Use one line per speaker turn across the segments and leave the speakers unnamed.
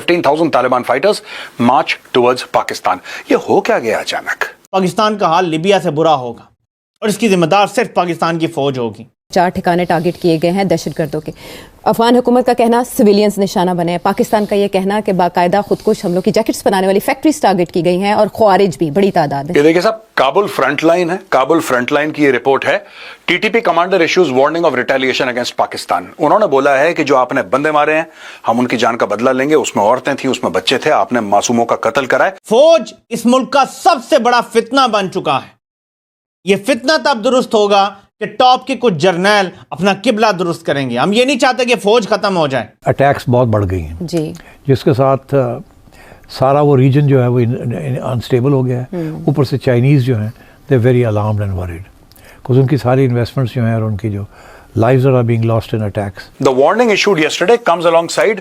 15,000 Taliban fighters मार्च towards Pakistan. ये हो क्या गया अचानक?
पाकिस्तान का हाल लीबिया से बुरा होगा और इसकी जिम्मेदार सिर्फ पाकिस्तान की फौज होगी।
4 ठिकाने टारगेट किए गए हैं दहशतगर्दों के। अफगान हुकूमत का कहना सिविलियंस निशाना बने हैं। पाकिस्तान का यह कहना कि बाकायदा खुदकुश हमलों की जैकेट्स बनाने वाली फैक्ट्रीज टारगेट की गई हैं और ख्वारिज भी बड़ी तादाद में।
ये देखिए साहब, काबुल फ्रंटलाइन है। काबुल फ्रंटलाइन की ये रिपोर्ट है। TTP commander issues warning of retaliation against Pakistan. उन्होंने बोला है कि जो आपने बंदे मारे हैं हम उनकी जान का बदला लेंगे। उसमें औरतें थी, उसमें बच्चे थे, आपने मासूमों का कत्ल करा है।
फौज इस मुल्क का सबसे बड़ा फितना बन चुका है। यह फितना तब दुरुस्त होगा कि टॉप के कुछ जर्नैल अपना किबला दुरुस्त करेंगे। हम ये नहीं चाहते कि फौज खत्म हो जाए।
अटैक्स बहुत बढ़ गई हैं
जी,
जिसके साथ सारा वो रीजन जो है वो अनस्टेबल हो गया है। ऊपर से चाइनीज़ जो हैं they very alarmed and worried because उनकी सारी इन्वेस्टमेंट्स जो हैं और उनकी जो lives are being lost in attacks.
The warning issued yesterday comes alongside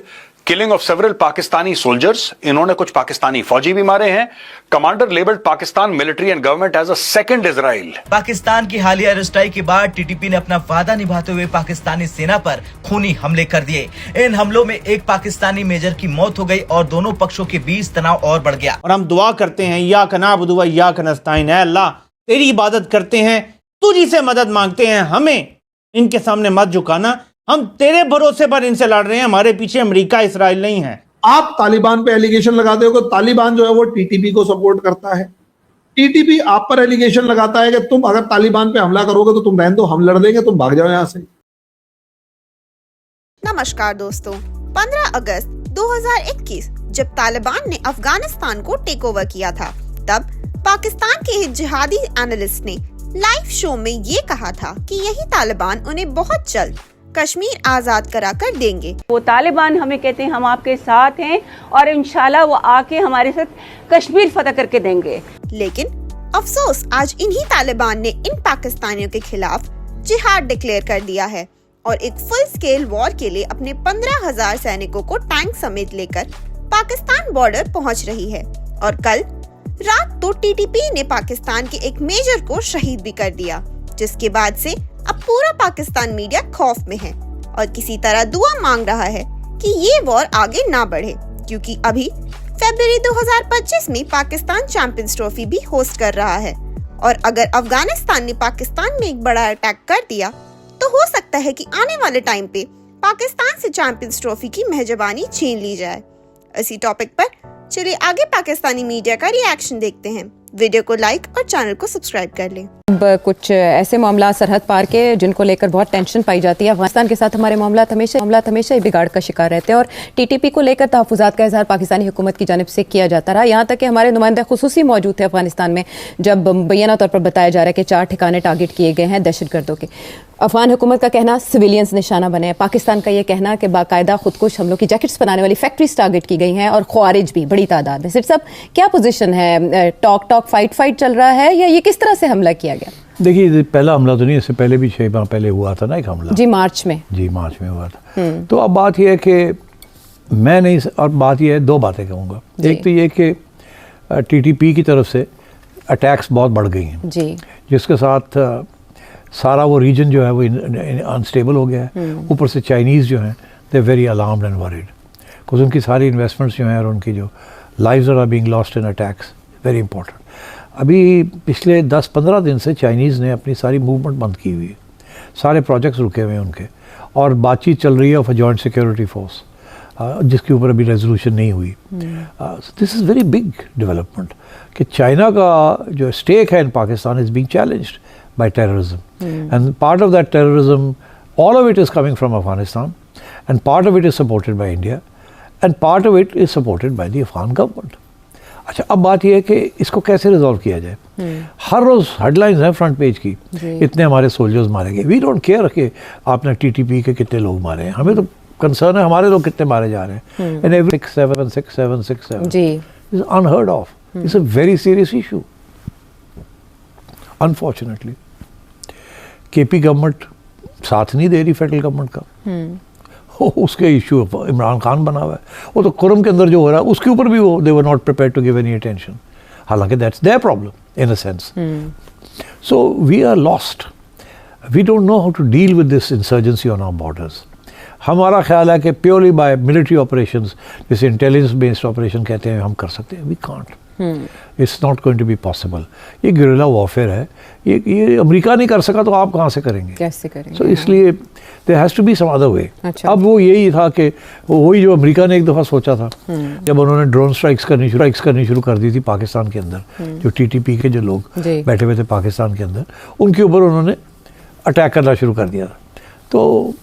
killing of several Pakistani soldiers. इन्होंने कुछ पाकिस्तानी फौजी भी मारे हैं। Commander labeled Pakistan military and government as a second Israel.
Pakistan की हालिया एयर स्ट्राइक के बाद टीटीपी ने अपना वादा निभाते हुए पाकिस्तानी सेना पर खूनी हमले कर दिए। इन हमलों में एक पाकिस्तानी मेजर की मौत हो गई और दोनों पक्षों के बीच तनाव और बढ़ गया।
और हम दुआ करते हैं या कनाबुदु व या कनस्ताइन, ऐ अल्लाह तेरी इबादत करते हैं, तुझी से मदद मांगते हैं, हमें इनके सामने मत झुकाना। हम तेरे भरोसे पर इनसे लड़ रहे हैं। हमारे पीछे अमेरिका इसराइल नहीं है।
आप तालिबान पे एलिगेशन लगाते हो कि तालिबान जो है वो टीटीपी को सपोर्ट करता है। टीटीपी आप पर एलिगेशन लगाता है कि तुम अगर तालिबान पे हमला करोगे तो तुम रहने दो, हम लड़ देंगे, तुम भाग जाओ यहां से।
नमस्कार दोस्तों, 15 अगस्त 2021 जब तालिबान ने अफगानिस्तान को टेक ओवर किया था, तब पाकिस्तान के एक जिहादी एनालिस्ट ने लाइव शो में ये कहा था कि यही तालिबान उन्हें बहुत जल्द कश्मीर आजाद करा कर देंगे।
वो तालिबान हमें कहते हैं हम आपके साथ हैं और इंशाल्लाह वो आके हमारे साथ कश्मीर फतह करके देंगे।
लेकिन अफसोस आज इन्हीं तालिबान ने इन पाकिस्तानियों के खिलाफ जिहाद डिक्लेयर कर दिया है और एक फुल स्केल वॉर के लिए अपने 15,000 सैनिकों को टैंक समेत लेकर पाकिस्तान बॉर्डर पहुंच रही है। और कल रात तो टीटीपी ने पाकिस्तान के एक मेजर को शहीद भी कर दिया, जिसके बाद से अब पूरा पाकिस्तान मीडिया खौफ में है और किसी तरह दुआ मांग रहा है कि ये वॉर आगे ना बढ़े, क्योंकि अभी फरवरी 2025 में पाकिस्तान चैंपियंस ट्रॉफी भी होस्ट कर रहा है और अगर अफगानिस्तान ने पाकिस्तान में एक बड़ा अटैक कर दिया तो हो सकता है कि आने वाले टाइम पे पाकिस्तान से चैंपियंस ट्रॉफी की मेजबानी छीन ली जाए। इसी टॉपिक पर चलिए आगे पाकिस्तानी मीडिया का रिएक्शन देखते हैं। वीडियो को लाइक और चैनल को सब्सक्राइब कर लें।
अब कुछ ऐसे मामला सरहद पार के जिनको लेकर बहुत टेंशन पाई जाती है। अफगानिस्तान के साथ हमारे मामला हमेशा ही बिगाड़ का शिकार रहते हैं और टीटीपी को लेकर तहफ़्फ़ुज़ात का इज़हार पाकिस्तानी हुकूमत की जानिब से किया जाता रहा। यहाँ तक कि हमारे नुमाइंदे खुसूसी मौजूद थे अफगानिस्तान में, जब मुबैना तौर पर बताया जा रहा है कि 4 ठिकाने टारगेट किए गए हैं दहशतगर्दों के। अफगान हुकूमत का कहना सिविलियंस निशाना बने हैं। पाकिस्तान का यह कहना कि बाकायदा खुदकुश हमलों की जैकेट्स बनाने वाली फैक्ट्रीज टारगेट की गई हैं और ख्वारिज भी बड़ी तादाद में। सिर्फ सब क्या पोजीशन है? टॉक फाइट चल रहा है या ये किस तरह से हमला किया गया?
देखिए, पहला हमला तो नहीं, इससे पहले भी 6 माह पहले हुआ था ना एक हमला।
जी, मार्च में
हुआ था। तो अब बात यह है कि मैं नहीं, और बात यह है, 2 बातें कहूँगा। एक तो ये कि टीटीपी की तरफ से अटैक्स बहुत बढ़ गई हैं
जी,
जिसके साथ सारा वो रीजन जो है वो अनस्टेबल हो गया है। ऊपर से चाइनीज़ जो हैं they very alarmed and worried because उनकी सारी इन्वेस्टमेंट्स जो हैं और उनकी जो lives are being lost in attacks. Very important. अभी पिछले 10-15 दिन से चाइनीज़ ने अपनी सारी मूवमेंट बंद की हुई है, सारे प्रोजेक्ट्स रुके हुए हैं उनके, और बातचीत चल रही है of a joint security force जिसके ऊपर अभी रेजोल्यूशन नहीं हुई। This is very big development कि चाइना का जो स्टेक है in Pakistan is being challenged by terrorism and part of that terrorism, all of it is coming from Afghanistan and part of it is supported by India and part of it is supported by the Afghan government. अच्छा, अब बात यह है कि इसको कैसे resolve किया जाए। हर रोज़ हेडलाइंस हैं फ्रंट पेज की, इतने हमारे सोल्जर्स मारे गए। वी डोंट केयर कि आपने टीटीपी के कितने लोग मारे हैं, हमें तो कंसर्न है हमारे लोग कितने मारे जा रहे हैं। एंड एवरी 6-7
जी
is unheard of. It's a very serious issue. Unfortunately KP government साथ नहीं दे रही फेडरल गवर्नमेंट का। उसके इशू इमरान खान बना हुआ है, वो तो कुरम के अंदर जो हो रहा है उसके ऊपर भी वो they were not prepared to give any attention, हालांकि that's their problem in a sense. So we are lost, we don't know how to deal with this insurgency on our borders. हमारा ख्याल है कि प्योरली बाय मिलिट्री ऑपरेशंस, जैसे intelligence based operation कहते हैं, हम कर सकते हैं। We can't, it's not going to be possible. ये गुरिल्ला वॉरफेयर है, ये अमेरिका नहीं कर सका तो आप कहाँ से करेंगे?
कैसे करेंगे?
सो इसलिए there has to be some other way.
अच्छा।
अब वो यही था कि वही जो अमेरिका ने एक दफ़ा सोचा था जब उन्होंने ड्रोन स्ट्राइक्स करनी शुरू कर दी थी पाकिस्तान के अंदर, जो टीटीपी के जो लोग
जी।
बैठे हुए थे पाकिस्तान के अंदर, उनके ऊपर उन्होंने अटैक करना शुरू कर दिया था। तो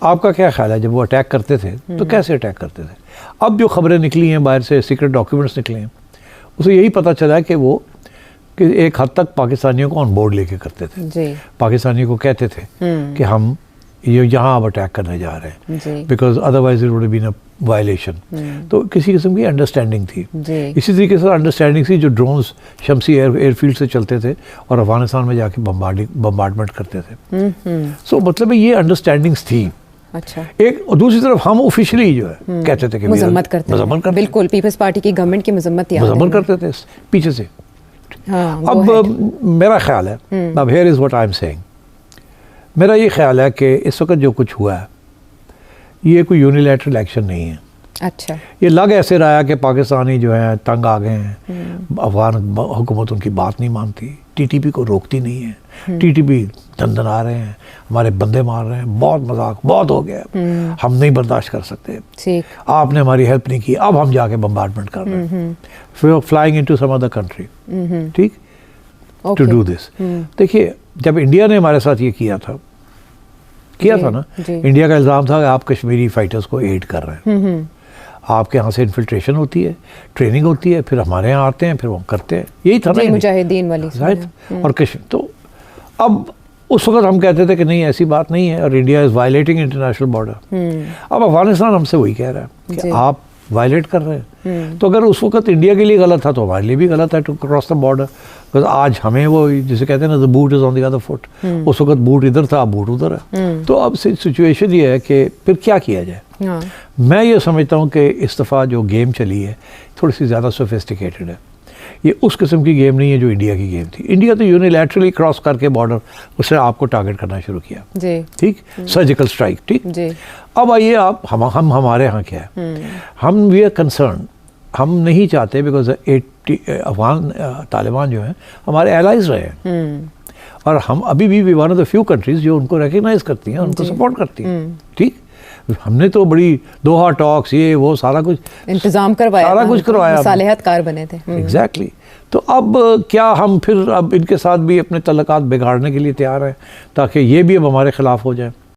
आपका क्या ख्याल है, जब वो अटैक करते थे तो कैसे अटैक करते थे? अब जो खबरें निकली हैं बाहर से, सीक्रेट डॉक्यूमेंट्स निकले हैं, उसे यही पता चला है कि वो कि एक हद तक पाकिस्तानियों को ऑन बोर्ड लेके करते थे
जी।
पाकिस्तानियों को कहते थे कि हम ये यहाँ अब अटैक करने जा रहे हैं,
जी।
Because otherwise it would been a violation. तो किसी किस्म की अंडरस्टैंडिंग थी।
जी।
इसी तरीके से अंडरस्टैंडिंग थी जो ड्रोन्स शमसी एयरफील्ड से चलते थे और अफगानिस्तान में जाके बम्बार्डमेंट करते थे। सो मतलब ये अंडरस्टैंडिंग्स थी।
अच्छा।
एक और दूसरी तरफ हम ऑफिशियली जो है कहते थे कि
मजम्मत करते हैं। बिल्कुल, पीपल्स पार्टी की गवर्नमेंट की मजम्मत
करते थे पीछे से।
हाँ,
अब मेरा ख्याल है, अब here is what I am saying, मेरा ये ख्याल है कि इस वक्त जो कुछ हुआ है ये कोई यूनिलैटरल एक्शन नहीं है।
अच्छा।
ये लग ऐसे रहा है कि पाकिस्तानी जो है तंग आ गए हैं, अफगान हुकूमत उनकी बात नहीं मानती, टीटीपी को रोकती नहीं है, टीटीपी दंदन आ रहे हैं, हमारे बंदे मार रहे हैं, बहुत मजाक बहुत हो गया, हम नहीं बर्दाश्त कर सकते,
ठीक।
आपने हमारी हेल्प नहीं की, अब हम जाके बम्बार्डमेंट कर रहे हैं, फिर flying into some other country, ठीक, टू डू दिस। देखिए, जब इंडिया ने हमारे साथ ये किया था ना, इंडिया का इल्ज़ाम था कि आप कश्मीरी फाइटर्स को एड कर रहे हैं, आपके यहाँ से इन्फिल्ट्रेशन होती है, ट्रेनिंग होती है, फिर हमारे यहाँ आते हैं, फिर वो करते हैं, यही था ना
मुजाहिदीन वाली,
राइट। और कश्मीर तो अब उस वक्त हम कहते थे कि नहीं ऐसी बात नहीं है और India is violating international border. अब अफगानिस्तान हमसे वही कह रहा है कि आप वायलेट कर रहे हैं, तो अगर उस वक्त इंडिया के लिए गलत था तो हमारे लिए भी गलत है to cross the border. Because आज हमें वो जिसे कहते हैं ना, the boot is on the other foot, उस वक्त बूट इधर था, अब बूट उधर है। तो अब सिचुएशन ये है कि फिर क्या किया जाए।
हाँ।
मैं ये समझता हूँ कि इस दफ़ा जो गेम चली है थोड़ी सी ज़्यादा सोफिस्टिकेटेड है। ये उस किस्म की गेम नहीं है जो इंडिया की गेम थी। इंडिया तो यूनिलैटरली क्रॉस करके बॉर्डर उससे आपको टारगेट करना शुरू किया,
जी,
ठीक, सर्जिकल स्ट्राइक, ठीक जी। अब आइए आप हम हमारे यहाँ क्या है, हम वी आर कंसर्न, हम नहीं चाहते बिकॉज अफगान तालिबान जो है हमारे एलाइज रहे हैं और हम अभी भी one of the few countries जो उनको रिकग्नाइज करती हैं, उनको सपोर्ट करती हैं, ठीक। हमने तो बड़ी दोहा टॉक्स ये वो सारा कुछ
इंतजाम करवाया,
सारा कुछ करवाया,
सालेहतकार बने थे।
एग्जैक्टली। तो अब क्या हम फिर अब इनके साथ भी अपने तल्लुकात बिगाड़ने के लिए तैयार हैं ताकि ये भी अब हमारे खिलाफ हो जाए?